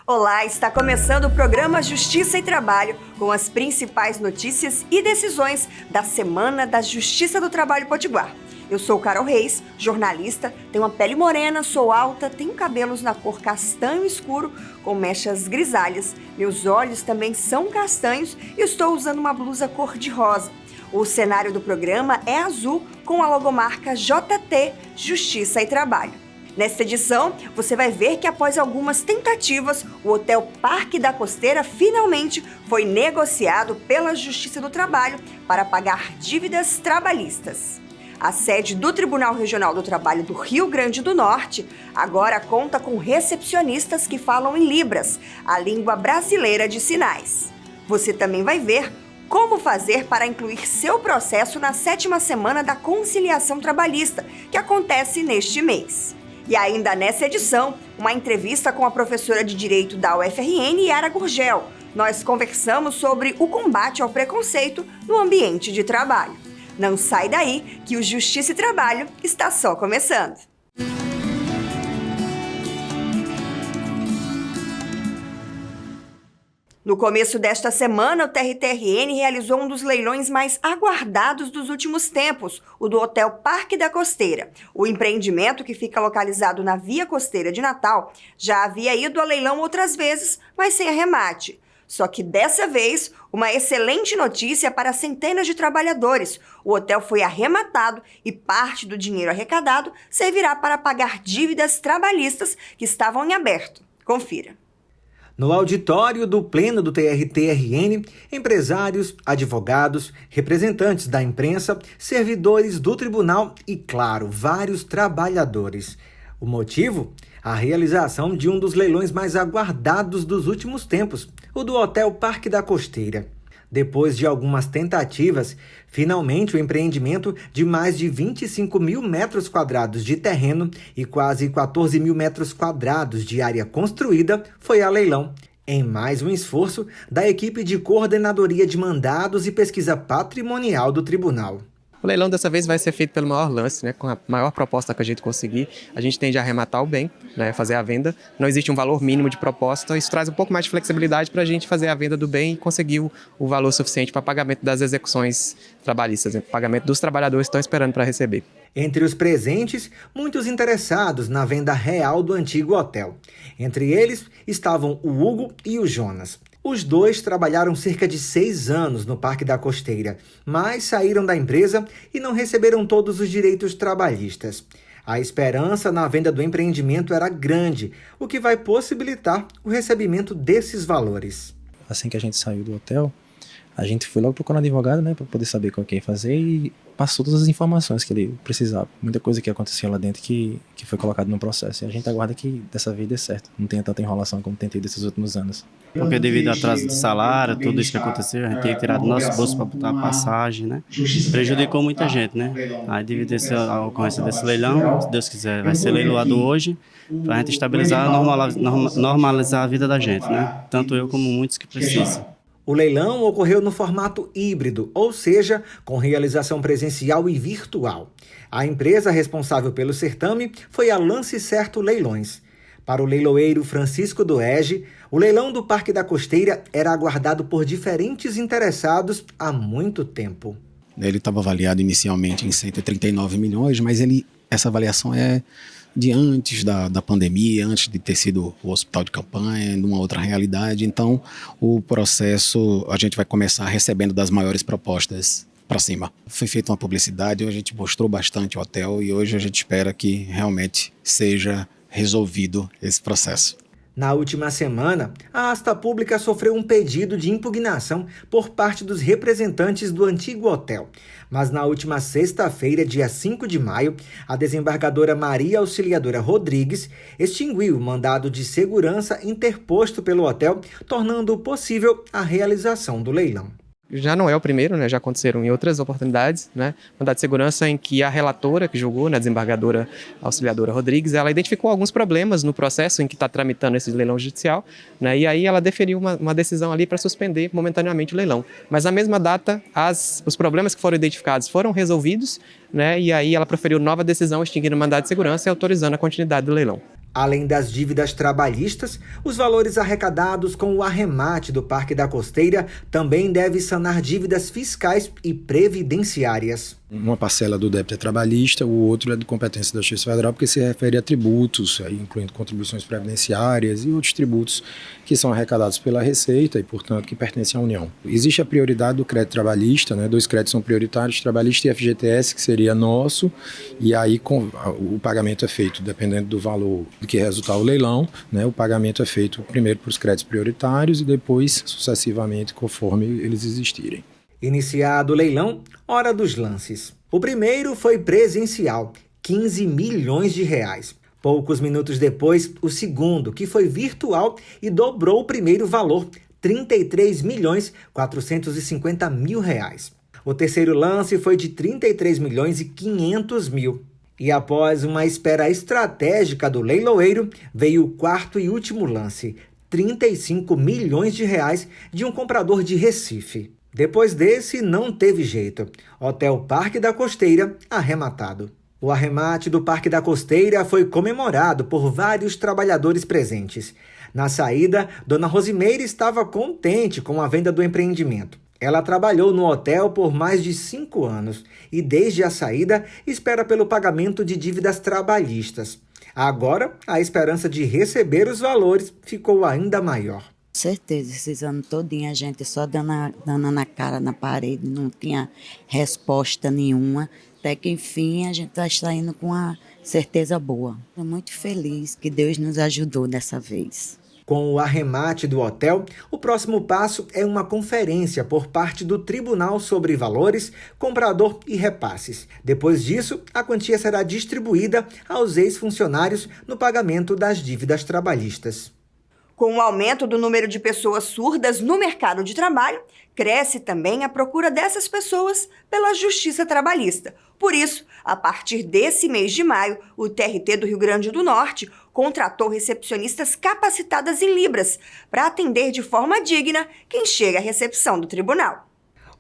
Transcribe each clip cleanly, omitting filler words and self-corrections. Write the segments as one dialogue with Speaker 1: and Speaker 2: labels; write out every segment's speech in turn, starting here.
Speaker 1: Olá, está começando o programa Justiça e Trabalho, com as principais notícias e decisões da Semana da Justiça do Trabalho Potiguar. Eu sou Carol Reis, jornalista, tenho uma pele morena, sou alta, tenho cabelos na cor castanho escuro, com mechas grisalhas, meus olhos também são castanhos e estou usando uma blusa cor-de-rosa. O cenário do programa é azul, com a logomarca JT, Justiça e Trabalho. Nesta edição, você vai ver que após algumas tentativas, o Hotel Parque da Costeira finalmente foi negociado pela Justiça do Trabalho para pagar dívidas trabalhistas. A sede do Tribunal Regional do Trabalho do Rio Grande do Norte agora conta com recepcionistas que falam em Libras, a língua brasileira de sinais. Você também vai ver como fazer para incluir seu processo na 7ª Semana da Conciliação Trabalhista, que acontece neste mês. E ainda nessa edição, uma entrevista com a professora de Direito da UFRN, Yara Gurgel. Nós conversamos sobre o combate ao preconceito no ambiente de trabalho. Não sai daí que o Justiça e Trabalho está só começando. No começo desta semana, o TRTRN realizou um dos leilões mais aguardados dos últimos tempos, o do Hotel Parque da Costeira. O empreendimento, que fica localizado na Via Costeira de Natal, já havia ido a leilão outras vezes, mas sem arremate. Só que dessa vez, uma excelente notícia para centenas de trabalhadores. O hotel foi arrematado e parte do dinheiro arrecadado servirá para pagar dívidas trabalhistas que estavam em aberto. Confira.
Speaker 2: No auditório do Pleno do TRTRN, empresários, advogados, representantes da imprensa, servidores do tribunal e, claro, vários trabalhadores. O motivo? A realização de um dos leilões mais aguardados dos últimos tempos, o do Hotel Parque da Costeira. Depois de algumas tentativas, finalmente o empreendimento de mais de 25 mil metros quadrados de terreno e quase 14 mil metros quadrados de área construída foi a leilão, em mais um esforço da equipe de coordenadoria de mandados e pesquisa patrimonial do tribunal.
Speaker 3: O leilão dessa vez vai ser feito pelo maior lance, né, com a maior proposta que a gente conseguir. A gente tende a arrematar o bem, né, fazer a venda. Não existe um valor mínimo de proposta. Isso traz um pouco mais de flexibilidade para a gente fazer a venda do bem e conseguir o valor suficiente para pagamento das execuções trabalhistas, né, pagamento dos trabalhadores que estão esperando para receber.
Speaker 2: Entre os presentes, muitos interessados na venda real do antigo hotel. Entre eles estavam o Hugo e o Jonas. Os dois trabalharam cerca de 6 anos no Parque da Costeira, mas saíram da empresa e não receberam todos os direitos trabalhistas. A esperança na venda do empreendimento era grande, o que vai possibilitar o recebimento desses valores.
Speaker 4: Assim que a gente saiu do hotel, a gente foi logo procurar um advogado, né, para poder saber o que ia fazer e passou todas as informações que ele precisava. Muita coisa que aconteceu lá dentro que foi colocado no processo. E a gente aguarda que dessa vez dê certo. Não tenha tanta enrolação como tem tido esses últimos anos.
Speaker 5: Porque devido ao atraso de salário, tudo isso que aconteceu, a gente tinha tirado do nosso bolso para botar a passagem, né? Prejudicou muita gente, né? Aí devido à ocorrência desse leilão, se Deus quiser, vai ser leiloado hoje, para a gente estabilizar, normalizar a vida da gente, né? Tanto eu como muitos que precisam.
Speaker 2: O leilão ocorreu no formato híbrido, ou seja, com realização presencial e virtual. A empresa responsável pelo certame foi a Lance Certo Leilões. Para o leiloeiro Francisco Doege, o leilão do Parque da Costeira era aguardado por diferentes interessados há muito tempo.
Speaker 6: Ele estava avaliado inicialmente em 139 milhões, mas essa avaliação é de antes da pandemia, antes de ter sido o hospital de campanha, numa outra realidade. Então, o processo, a gente vai começar recebendo das maiores propostas para cima. Foi feita uma publicidade, a gente mostrou bastante o hotel e hoje a gente espera que realmente seja resolvido esse processo.
Speaker 2: Na última semana, a Asta Pública sofreu um pedido de impugnação por parte dos representantes do antigo hotel. Mas na última sexta-feira, dia 5 de maio, a desembargadora Maria Auxiliadora Rodrigues extinguiu o mandado de segurança interposto pelo hotel, tornando possível a realização do leilão.
Speaker 3: Já não é o primeiro, né? Já aconteceram em outras oportunidades, né? Mandado de segurança em que a relatora que julgou, né, a desembargadora Auxiliadora Rodrigues, ela identificou alguns problemas no processo em que está tramitando esse leilão judicial, né? E aí ela deferiu uma decisão ali para suspender momentaneamente o leilão. Mas na mesma data, os problemas que foram identificados foram resolvidos, né? E aí ela proferiu nova decisão extinguindo o mandado de segurança e autorizando a continuidade do leilão.
Speaker 2: Além das dívidas trabalhistas, os valores arrecadados com o arremate do Parque da Costeira também devem sanar dívidas fiscais e previdenciárias.
Speaker 4: Uma parcela do débito é trabalhista, o outro é de competência da Justiça Federal, porque se refere a tributos, incluindo contribuições previdenciárias e outros tributos que são arrecadados pela Receita e, portanto, que pertencem à União. Existe a prioridade do crédito trabalhista, 2 créditos são prioritários, trabalhista e FGTS, que seria nosso, e aí o pagamento é feito dependendo do valor de que resultar o leilão, o pagamento é feito primeiro para os créditos prioritários e depois sucessivamente conforme eles existirem.
Speaker 2: Iniciado o leilão, hora dos lances. O primeiro foi presencial, R$15 milhões. Poucos minutos depois, o segundo, que foi virtual e dobrou o primeiro valor, R$33.450.000. O terceiro lance foi de R$33.500.000. E após uma espera estratégica do leiloeiro, veio o quarto e último lance, R$35 milhões de um comprador de Recife. Depois desse, não teve jeito. Hotel Parque da Costeira arrematado. O arremate do Parque da Costeira foi comemorado por vários trabalhadores presentes. Na saída, Dona Rosimeire estava contente com a venda do empreendimento. Ela trabalhou no hotel por mais de 5 anos e, desde a saída, espera pelo pagamento de dívidas trabalhistas. Agora, a esperança de receber os valores ficou ainda maior.
Speaker 7: Certeza, esses anos todinho a gente só dando na cara, na parede, não tinha resposta nenhuma, até que enfim a gente está saindo com uma certeza boa. Estou muito feliz que Deus nos ajudou dessa vez.
Speaker 2: Com o arremate do hotel, o próximo passo é uma conferência por parte do Tribunal sobre Valores, Comprador e Repasses. Depois disso, a quantia será distribuída aos ex-funcionários no pagamento das dívidas trabalhistas.
Speaker 1: Com o aumento do número de pessoas surdas no mercado de trabalho, cresce também a procura dessas pessoas pela justiça trabalhista. Por isso, a partir desse mês de maio, o TRT do Rio Grande do Norte contratou recepcionistas capacitadas em Libras para atender de forma digna quem chega à recepção do tribunal.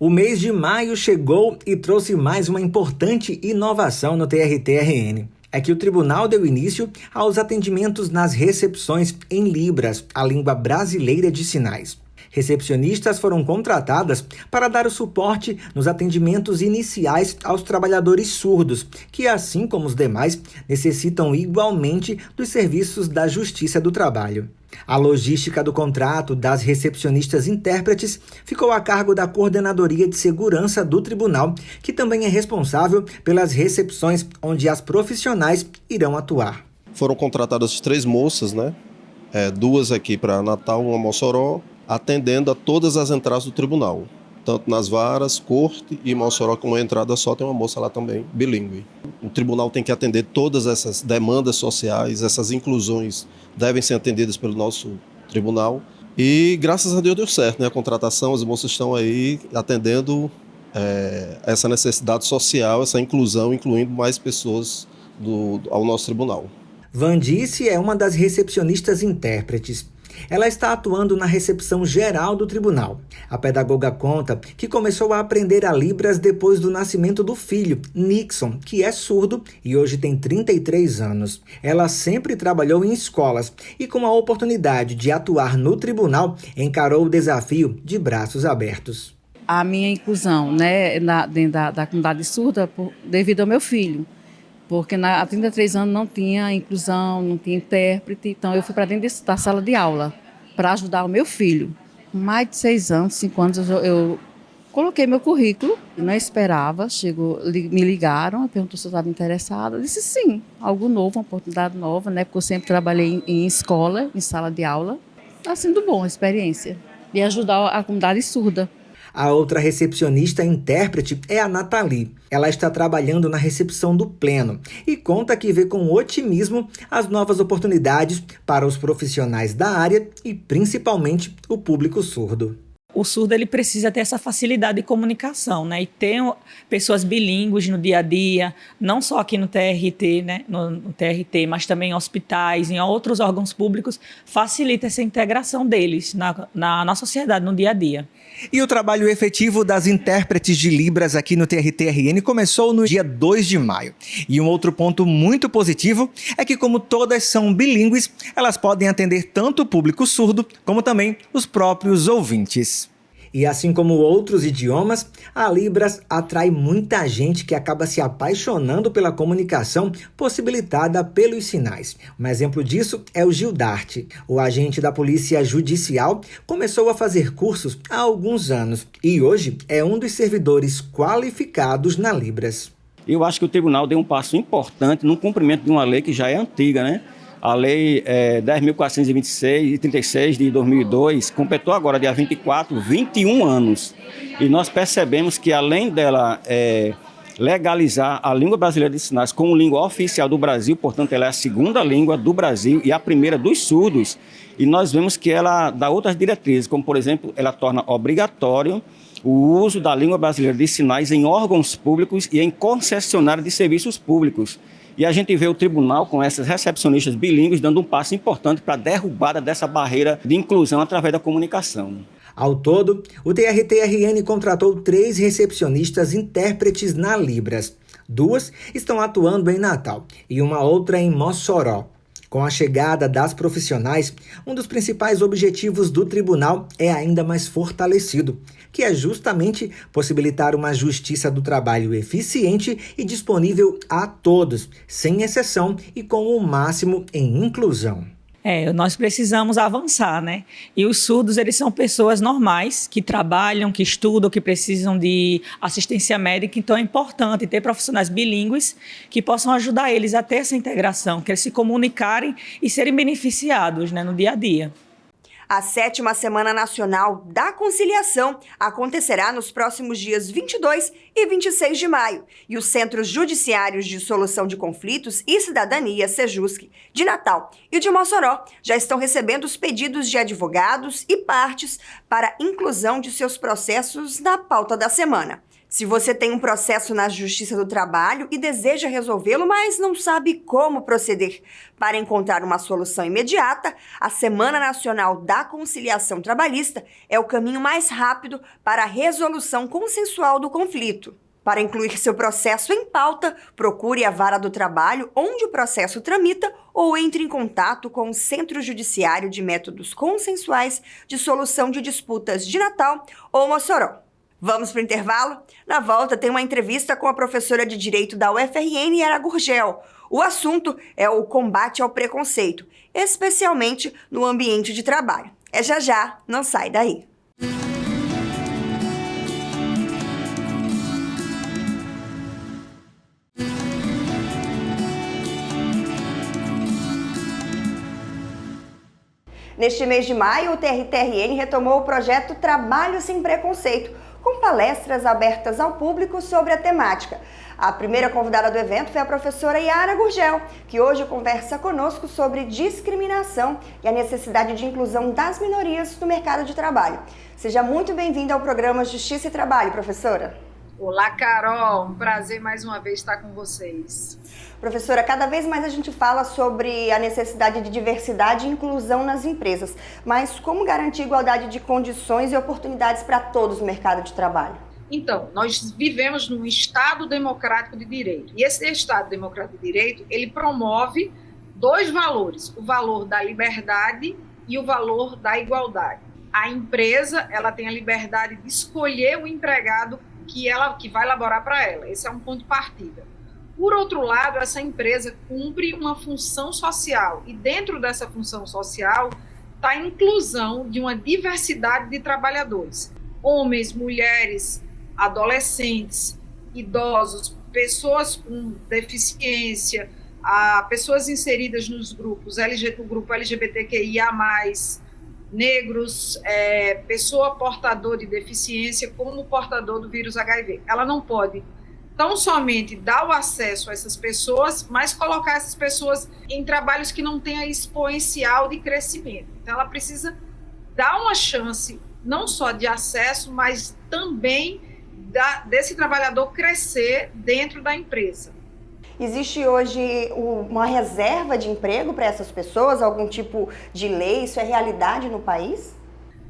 Speaker 2: O mês de maio chegou e trouxe mais uma importante inovação no TRT-RN. É que o tribunal deu início aos atendimentos nas recepções em Libras, a língua brasileira de sinais. Recepcionistas foram contratadas para dar o suporte nos atendimentos iniciais aos trabalhadores surdos, que, assim como os demais, necessitam igualmente dos serviços da Justiça do Trabalho. A logística do contrato das recepcionistas intérpretes ficou a cargo da Coordenadoria de Segurança do Tribunal, que também é responsável pelas recepções onde as profissionais irão atuar.
Speaker 8: Foram contratadas 3 moças, 2 aqui para Natal, uma Mossoró, atendendo a todas as entradas do tribunal. Tanto nas varas, corte e Mossoró, como a entrada só, tem uma moça lá também, bilíngue. O tribunal tem que atender todas essas demandas sociais, essas inclusões devem ser atendidas pelo nosso tribunal. E graças a Deus deu certo, a contratação, as moças estão aí atendendo essa necessidade social, essa inclusão, incluindo mais pessoas ao nosso tribunal.
Speaker 2: Vandice é uma das recepcionistas intérpretes. Ela está atuando na recepção geral do tribunal. A pedagoga conta que começou a aprender a Libras depois do nascimento do filho, Nixon, que é surdo e hoje tem 33 anos. Ela sempre trabalhou em escolas e, com a oportunidade de atuar no tribunal, encarou o desafio de braços abertos.
Speaker 9: A minha inclusão, dentro da comunidade surda, devido ao meu filho. Porque há 33 anos não tinha inclusão, não tinha intérprete, então eu fui para dentro da sala de aula para ajudar o meu filho. Com mais de 6 anos, 5 anos, eu coloquei meu currículo, não esperava, me ligaram, perguntou se eu estava interessada, eu disse sim, algo novo, uma oportunidade nova, porque eu sempre trabalhei em escola, em sala de aula. Está sendo bom a experiência e ajudar a comunidade surda.
Speaker 2: A outra recepcionista intérprete é a Nathalie. Ela está trabalhando na recepção do Pleno e conta que vê com otimismo as novas oportunidades para os profissionais da área e principalmente o público surdo.
Speaker 10: o surdo ele precisa ter essa facilidade de comunicação, né? E ter pessoas bilíngues no dia a dia, não só aqui no TRT, né? No TRT, mas também em hospitais, em outros órgãos públicos, facilita essa integração deles na sociedade, no dia a dia.
Speaker 2: E o trabalho efetivo das intérpretes de Libras aqui no TRT-RN começou no dia 2 de maio. E um outro ponto muito positivo é que, como todas são bilíngues, elas podem atender tanto o público surdo como também os próprios ouvintes. E assim como outros idiomas, a Libras atrai muita gente que acaba se apaixonando pela comunicação possibilitada pelos sinais. Um exemplo disso é o Gildarte. O agente da Polícia Judicial começou a fazer cursos há alguns anos e hoje é um dos servidores qualificados na Libras.
Speaker 11: Eu acho que o tribunal deu um passo importante no cumprimento de uma lei que já é antiga, né? A Lei 10.426 de 2002 completou agora, dia 24, 21 anos. E nós percebemos que, além dela legalizar a língua brasileira de sinais como língua oficial do Brasil, portanto, ela é a segunda língua do Brasil e a primeira dos surdos, e nós vemos que ela dá outras diretrizes, como, por exemplo, ela torna obrigatório o uso da língua brasileira de sinais em órgãos públicos e em concessionárias de serviços públicos. E a gente vê o tribunal com essas recepcionistas bilíngues dando um passo importante para a derrubada dessa barreira de inclusão através da comunicação.
Speaker 2: Ao todo, o TRT-RN contratou 3 recepcionistas intérpretes na Libras. 2 estão atuando em Natal e uma outra em Mossoró. Com a chegada das profissionais, um dos principais objetivos do tribunal é ainda mais fortalecido, que é justamente possibilitar uma justiça do trabalho eficiente e disponível a todos, sem exceção e com o máximo em inclusão.
Speaker 10: Nós precisamos avançar, né? E os surdos, eles são pessoas normais, que trabalham, que estudam, que precisam de assistência médica. Então, é importante ter profissionais bilíngues que possam ajudar eles a ter essa integração, que eles se comunicarem e serem beneficiados, né, no dia a dia.
Speaker 1: A 7ª Semana Nacional da Conciliação acontecerá nos próximos dias 22 e 26 de maio. E os Centros Judiciários de Solução de Conflitos e Cidadania, SEJUSC, de Natal e de Mossoró, já estão recebendo os pedidos de advogados e partes para a inclusão de seus processos na pauta da semana. Se você tem um processo na Justiça do Trabalho e deseja resolvê-lo, mas não sabe como proceder para encontrar uma solução imediata, a Semana Nacional da Conciliação Trabalhista é o caminho mais rápido para a resolução consensual do conflito. Para incluir seu processo em pauta, procure a Vara do Trabalho onde o processo tramita ou entre em contato com o Centro Judiciário de Métodos Consensuais de Solução de Disputas de Natal ou Mossoró. Vamos para o intervalo? Na volta tem uma entrevista com a professora de Direito da UFRN, Yara Gurgel. O assunto é o combate ao preconceito, especialmente no ambiente de trabalho. É já já, não sai daí. Neste mês de maio, o TRT-RN retomou o projeto Trabalho Sem Preconceito, com palestras abertas ao público sobre a temática. A primeira convidada do evento foi a professora Yara Gurgel, que hoje conversa conosco sobre discriminação e a necessidade de inclusão das minorias no mercado de trabalho. Seja muito bem-vinda ao programa Justiça e Trabalho, professora.
Speaker 12: Olá, Carol. Um prazer mais uma vez estar com vocês.
Speaker 1: Professora, cada vez mais a gente fala sobre a necessidade de diversidade e inclusão nas empresas, mas como garantir igualdade de condições e oportunidades para todos no mercado de trabalho?
Speaker 12: Então, nós vivemos num Estado democrático de direito, e esse Estado democrático de direito, ele promove 2 valores, o valor da liberdade e o valor da igualdade. A empresa, ela tem a liberdade de escolher o empregado que vai elaborar para ela, esse é um ponto de partida. Por outro lado, essa empresa cumpre uma função social e dentro dessa função social está a inclusão de uma diversidade de trabalhadores. Homens, mulheres, adolescentes, idosos, pessoas com deficiência, pessoas inseridas nos grupos, o grupo LGBTQIA+, negros, pessoa portador de deficiência como portador do vírus HIV. Ela não pode tão somente dar o acesso a essas pessoas, mas colocar essas pessoas em trabalhos que não tenham exponencial de crescimento. Então, ela precisa dar uma chance não só de acesso, mas também desse trabalhador crescer dentro da empresa.
Speaker 1: Existe hoje uma reserva de emprego para essas pessoas? Algum tipo de lei? Isso é realidade no país?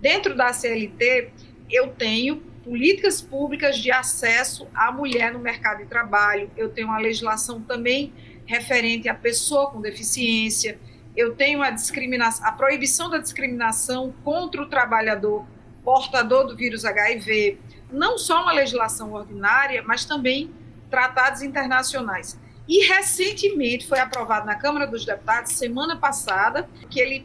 Speaker 12: Dentro da CLT, eu tenho políticas públicas de acesso à mulher no mercado de trabalho, eu tenho uma legislação também referente à pessoa com deficiência, eu tenho a proibição da discriminação contra o trabalhador portador do vírus HIV, não só uma legislação ordinária, mas também tratados internacionais. E recentemente foi aprovado na Câmara dos Deputados, semana passada, que ele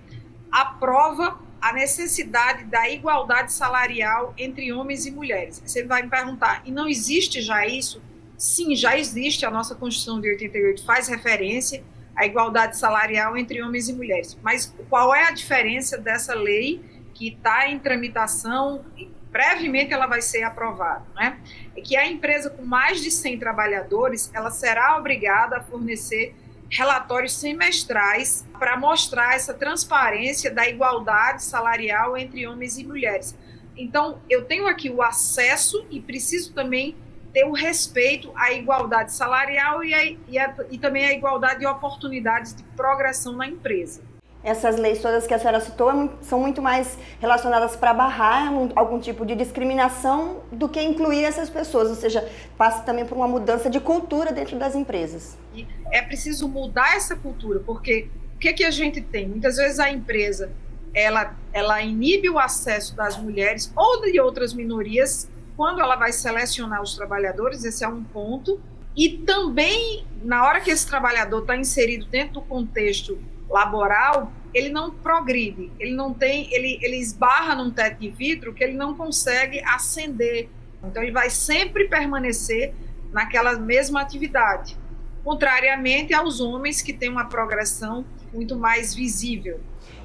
Speaker 12: aprova a necessidade da igualdade salarial entre homens e mulheres. Você vai me perguntar, e não existe já isso? Sim, já existe, a nossa Constituição de 88 faz referência à igualdade salarial entre homens e mulheres. Mas qual é a diferença dessa lei que está em tramitação, brevemente ela vai ser aprovada, né? É que a empresa com mais de 100 trabalhadores, ela será obrigada a fornecer relatórios semestrais para mostrar essa transparência da igualdade salarial entre homens e mulheres. Então, eu tenho aqui o acesso e preciso também ter o respeito à igualdade salarial e também à igualdade de oportunidades de progressão na empresa.
Speaker 1: Essas leis todas que a senhora citou são muito mais relacionadas para barrar algum tipo de discriminação do que incluir essas pessoas, ou seja, passa também por uma mudança de cultura dentro das empresas.
Speaker 12: E é preciso mudar essa cultura, porque o que a gente tem? Muitas vezes a empresa ela inibe o acesso das mulheres ou de outras minorias quando ela vai selecionar os trabalhadores, esse é um ponto, e também na hora que esse trabalhador está inserido dentro do contexto laboral, ele não progride, ele esbarra num teto de vidro que ele não consegue ascender. Então ele vai sempre permanecer naquela mesma atividade, contrariamente aos homens que têm uma progressão muito mais visível.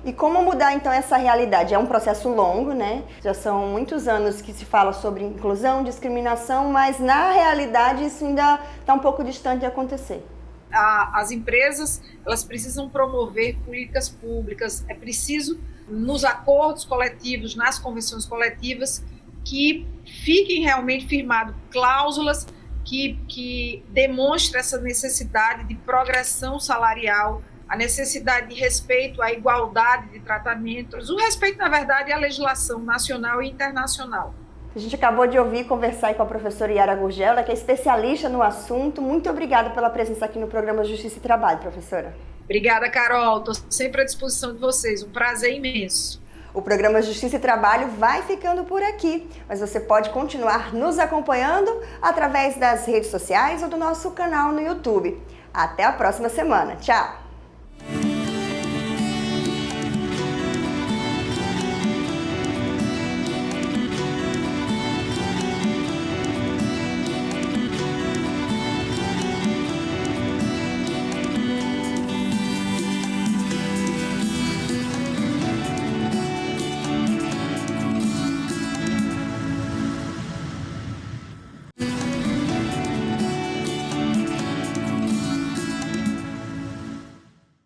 Speaker 1: E como mudar então essa realidade? É um processo longo, né? Já são muitos anos que se fala sobre inclusão, discriminação, mas na realidade isso ainda está um pouco distante de acontecer.
Speaker 12: As empresas, elas precisam promover políticas públicas, é preciso, nos acordos coletivos, nas convenções coletivas, que fiquem realmente firmadas cláusulas que demonstrem essa necessidade de progressão salarial, a necessidade de respeito à igualdade de tratamentos, o respeito, na verdade, à legislação nacional e internacional.
Speaker 1: A gente acabou de ouvir e conversar com a professora Yara Gurgel, que é especialista no assunto. Muito obrigada pela presença aqui no programa Justiça e Trabalho, professora.
Speaker 12: Obrigada, Carol. Estou sempre à disposição de vocês. Um prazer imenso.
Speaker 1: O programa Justiça e Trabalho vai ficando por aqui, mas você pode continuar nos acompanhando através das redes sociais ou do nosso canal no YouTube. Até a próxima semana. Tchau!